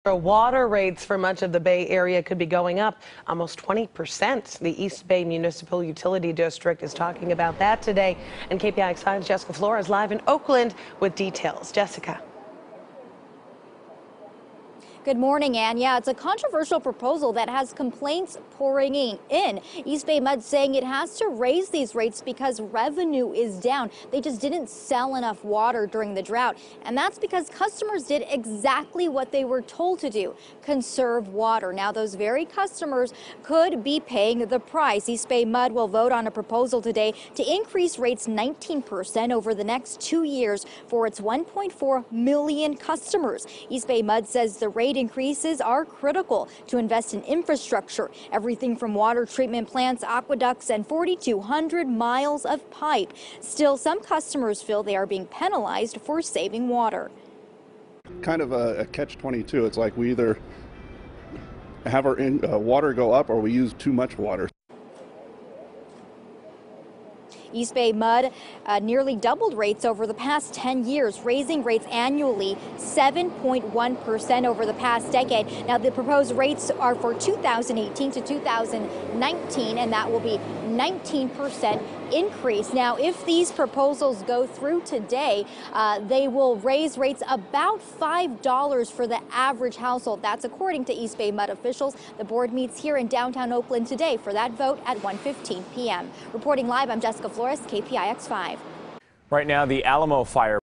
Water rates for much of the Bay Area could be going up almost 20%. The East Bay Municipal Utility District is talking about that today. And KPIX 5's Jessica Flores live in Oakland with details. Jessica. Good morning, Ann. Yeah, it's a controversial proposal that has complaints pouring in. East Bay MUD saying it has to raise these rates because revenue is down. They just didn't sell enough water during the drought. And that's because customers did exactly what they were told to do, conserve water. Now, those very customers could be paying the price. East Bay MUD will vote on a proposal today to increase rates 19% over the next 2 years for its 1.4 million customers. East Bay MUD says the rate increases are critical to invest in infrastructure, everything from water treatment plants, aqueducts, and 4,200 miles of pipe. Still, some customers feel they are being penalized for saving water. Kind of a catch-22. It's like we either have our water go up or we use too much water. East Bay MUD nearly doubled rates over the past 10 years, raising rates annually 7.1% over the past decade. Now, the proposed rates are for 2018 to 2019, and that will be 19% increase. Now, if these proposals go through today, they will raise rates about $5 for the average household. That's according to East Bay MUD officials. The board meets here in downtown Oakland today for that vote at 1:15 p.m. Reporting live, I'm Jessica Flores, KPIX 5. Right now, the Alamo fire